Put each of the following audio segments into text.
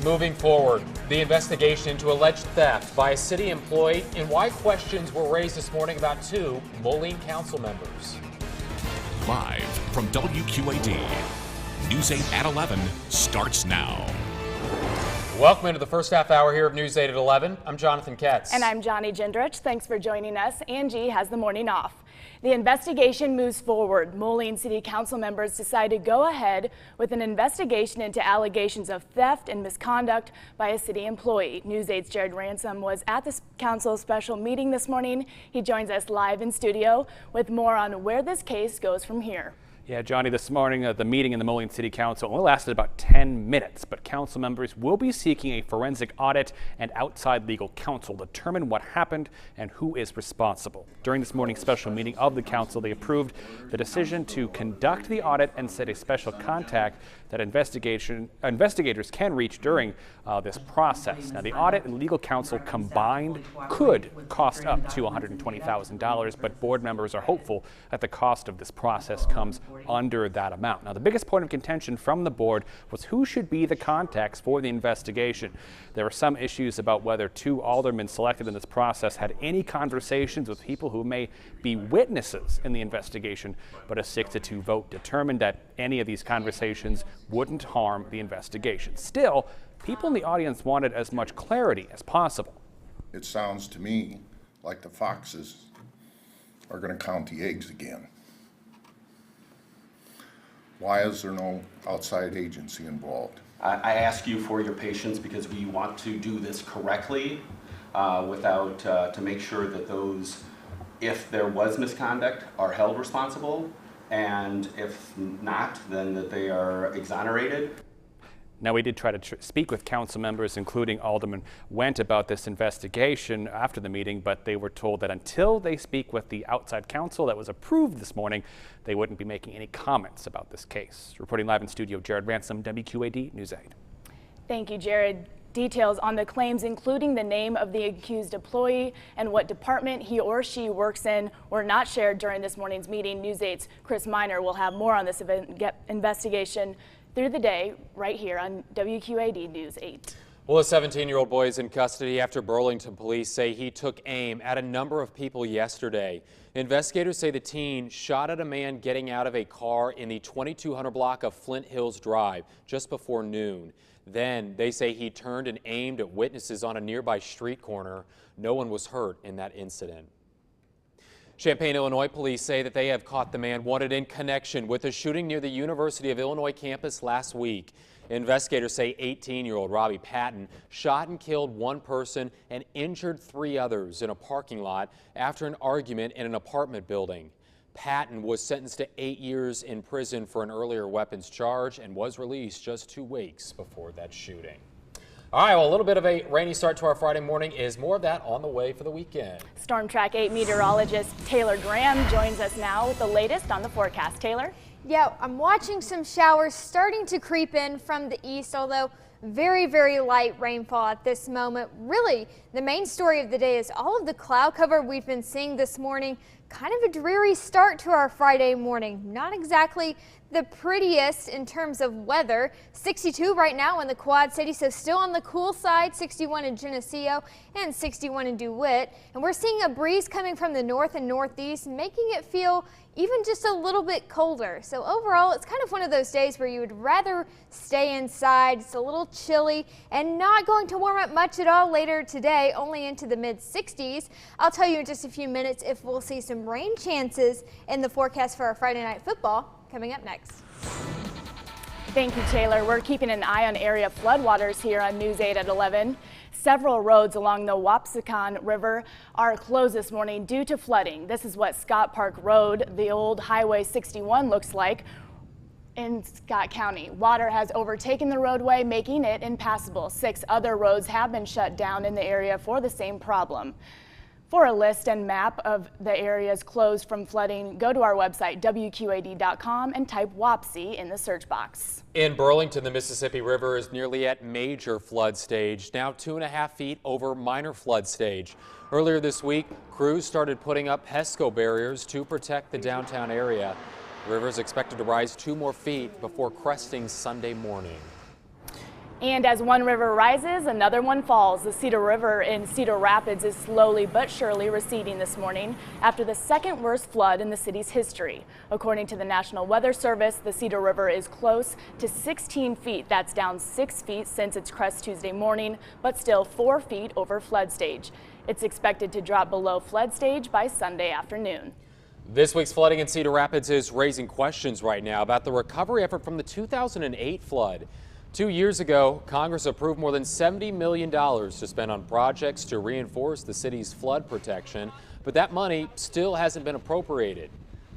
Moving forward, the investigation into alleged theft by a city employee and why questions were raised this morning about two Moline council members. Live from WQAD, News 8 at 11 starts now. Welcome into the first half hour here of News 8 at 11. I'm Jonathan Ketz. And I'm Johnny Gendrich. Thanks for joining us. Angie has the morning off. The investigation moves forward. Moline City Council members decided to go ahead with an investigation into allegations of theft and misconduct by a city employee. News 8's Jared Ransom was at the council special meeting this morning. He joins us live in studio with more on where this case goes from here. Yeah, Johnny, this morning the meeting in the Moline City Council only lasted about 10 minutes, but council members will be seeking a forensic audit and outside legal counsel to determine what happened and who is responsible. During this morning's special meeting of the council, they approved the decision to conduct the audit and set a special contact that investigators can reach during this process. Now, the audit and legal counsel combined could cost up to $120,000, but board members are hopeful that the cost of this process comes under that amount. Now, the biggest point of contention from the board was who should be the contacts for the investigation. There were some issues about whether two aldermen selected in this process had any conversations with people who may be witnesses in the investigation, but a 6-2 vote determined that any of these conversations wouldn't harm the investigation. Still, people in the audience wanted as much clarity as possible. It sounds to me like the foxes are going to count the eggs again. Why is there no outside agency involved? I ask you for your patience because we want to do this correctly to make sure that those, if there was misconduct, are held responsible, and if not, then that they are exonerated. Now, we did try to speak with council members, including Alderman Wendt, about this investigation after the meeting, but they were told that until they speak with the outside counsel that was approved this morning, they wouldn't be making any comments about this case. Reporting live in studio, Jared Ransom, WQAD News 8. Thank you, Jared. Details on the claims, including the name of the accused employee and what department he or she works in, were not shared during this morning's meeting. News 8's Chris Miner will have more on this investigation through the day right here on WQAD News 8. Well, a 17-year-old boy is in custody after Burlington police say he took aim at a number of people yesterday. Investigators say the teen shot at a man getting out of a car in the 2200 block of Flint Hills Drive just before noon. Then they say he turned and aimed at witnesses on a nearby street corner. No one was hurt in that incident. Champaign, Illinois police say that they have caught the man wanted in connection with a shooting near the University of Illinois campus last week. Investigators say 18-year-old Robbie Patton shot and killed one person and injured 3 others in a parking lot after an argument in an apartment building. Patton was sentenced to 8 years in prison for an earlier weapons charge and was released just 2 weeks before that shooting. All right, well, a little bit of a rainy start to our Friday morning. Is more of that on the way for the weekend. Storm Track 8 meteorologist Taylor Graham joins us now with the latest on the forecast. Taylor? Yeah, I'm watching some showers starting to creep in from the east, although very, very light rainfall at this moment. Really, the main story of the day is all of the cloud cover we've been seeing this morning. Kind of a dreary start to our Friday morning. Not exactly the prettiest in terms of weather. 62 right now in the Quad City, so still on the cool side. 61 in Geneseo and 61 in DeWitt. And we're seeing a breeze coming from the north and northeast, making it feel even just a little bit colder. So overall, it's kind of one of those days where you would rather stay inside. It's a little chilly and not going to warm up much at all later today, only into the mid-60s. I'll tell you in just a few minutes if we'll see some rain chances in the forecast for our Friday night football coming up next. Thank you, Taylor. We're keeping an eye on area floodwaters here on News 8 at 11. Several roads along the Wapsican River are closed this morning due to flooding. This is what Scott Park Road, the old Highway 61, looks like in Scott County. Water has overtaken the roadway, making it impassable. 6 other roads have been shut down in the area for the same problem. For a list and map of the areas closed from flooding, go to our website, WQAD.com, and type Wapsi in the search box. In Burlington, the Mississippi River is nearly at major flood stage, now 2.5 feet over minor flood stage. Earlier this week, crews started putting up pesco barriers to protect the downtown area. The river is expected to rise 2 more feet before cresting Sunday morning. And as one river rises, another one falls. The Cedar River in Cedar Rapids is slowly but surely receding this morning after the second worst flood in the city's history. According to the National Weather Service, the Cedar River is close to 16 feet. That's down 6 feet since its crest Tuesday morning, but still 4 feet over flood stage. It's expected to drop below flood stage by Sunday afternoon. This week's flooding in Cedar Rapids is raising questions right now about the recovery effort from the 2008 flood. 2 years ago, Congress approved more than $70 million to spend on projects to reinforce the city's flood protection, but that money still hasn't been appropriated.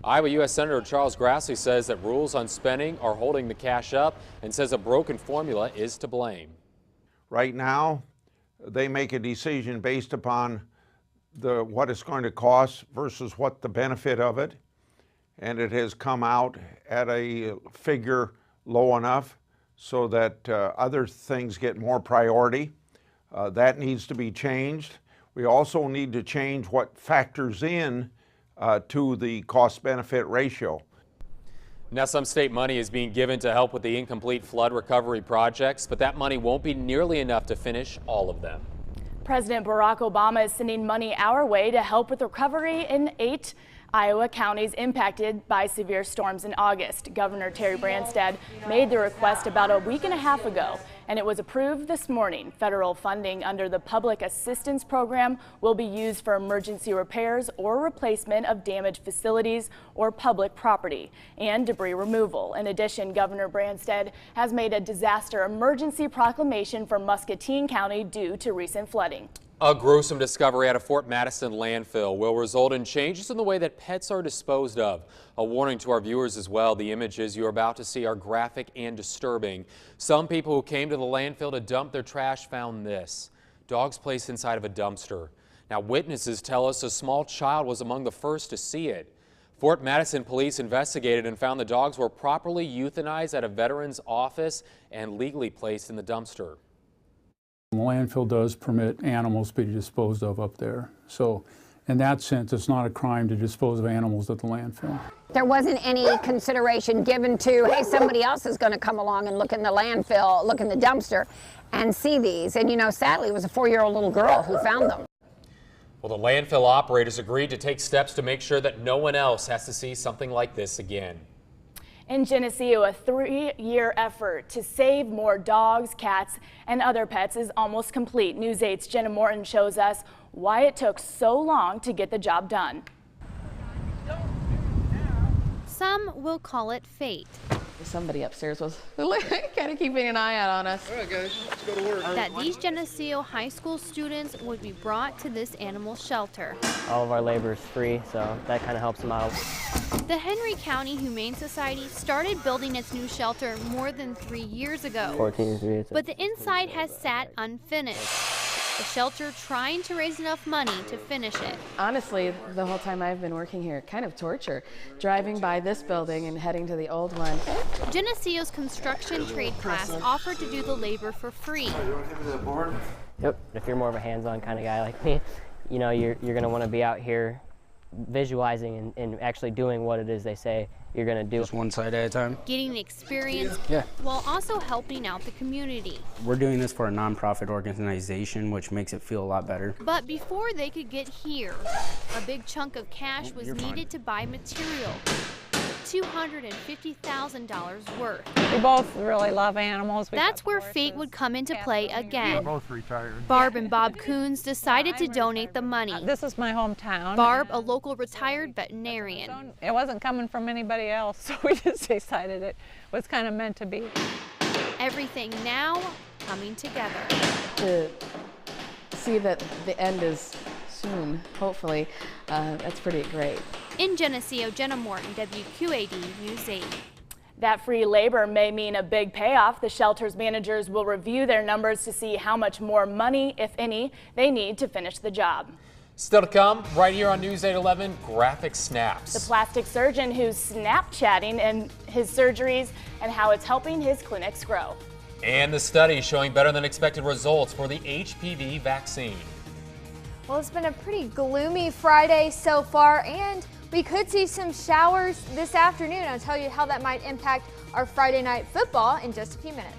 Iowa U.S. Senator Charles Grassley says that rules on spending are holding the cash up and says a broken formula is to blame. Right now, they make a decision based upon what it's going to cost versus what the benefit of it, and it has come out at a figure low enough so that other things get more priority. That needs to be changed. We also need to change what factors in to the cost-benefit ratio. Now, some state money is being given to help with the incomplete flood recovery projects, but that money won't be nearly enough to finish all of them. President Barack Obama is sending money our way to help with recovery in 8 Iowa counties impacted by severe storms in August. Governor Terry Branstad made the request about a week and a half ago, and it was approved this morning. Federal funding under the Public Assistance Program will be used for emergency repairs or replacement of damaged facilities or public property and debris removal. In addition, Governor Branstad has made a disaster emergency proclamation for Muscatine County due to recent flooding. A gruesome discovery at a Fort Madison landfill will result in changes in the way that pets are disposed of. A warning to our viewers as well. The images you're about to see are graphic and disturbing. Some people who came to the landfill to dump their trash found this. Dogs placed inside of a dumpster. Now, witnesses tell us a small child was among the first to see it. Fort Madison police investigated and found the dogs were properly euthanized at a veteran's office and legally placed in the dumpster. The landfill does permit animals to be disposed of up there. So in that sense, it's not a crime to dispose of animals at the landfill. There wasn't any consideration given to, hey, somebody else is going to come along and look in the landfill, look in the dumpster and see these. And, you know, sadly, it was a 4-year-old little girl who found them. Well, the landfill operators agreed to take steps to make sure that no one else has to see something like this again. In Geneseo, a 3-year effort to save more dogs, cats, and other pets is almost complete. News 8's Jenna Morton shows us why it took so long to get the job done. Some will call it fate. Somebody upstairs was kind of keeping an eye out on us. All right, guys, let's go to work. That these Geneseo high school students would be brought to this animal shelter. All of our labor is free, so that kind of helps them out. The Henry County Humane Society started building its new shelter more than 3 years ago. 14 years. But the inside has sat unfinished. The shelter trying to raise enough money to finish it. Honestly, the whole time I've been working here, kind of torture. Driving by this building and heading to the old one. Geneseo's construction trade class offered to do the labor for free. Yep, if you're more of a hands-on kind of guy like me, you know, you're going to want to be out here visualizing and actually doing what it is they say you're going to do. Just one side at a time. Getting the experience while also helping out the community. We're doing this for a nonprofit organization, which makes it feel a lot better. But before they could get here, a big chunk of cash was needed to buy material. $250,000 worth. We both really love animals. That's where fate would come into play again. We're both retired. Barb and Bob Coons decided to donate the money. This is my hometown. Barb, a local retired veterinarian. It wasn't coming from anybody else, so we just decided it was kind of meant to be. Everything now coming together. To see that the end is soon, hopefully, that's pretty great. In Geneseo, Jenna Morton, WQAD News 8. That free labor may mean a big payoff. The shelter's managers will review their numbers to see how much more money, if any, they need to finish the job. Still to come, right here on News 811, graphic snaps. The plastic surgeon who's Snapchatting and his surgeries and how it's helping his clinics grow. And the study showing better than expected results for the HPV vaccine. Well, it's been a pretty gloomy Friday so far, and we could see some showers this afternoon. I'll tell you how that might impact our Friday night football in just a few minutes.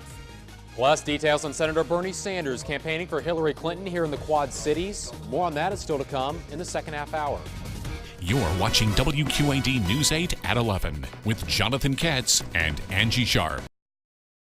Plus, details on Senator Bernie Sanders campaigning for Hillary Clinton here in the Quad Cities. More on that is still to come in the second half hour. You're watching WQAD News 8 at 11 with Jonathan Katz and Angie Sharp.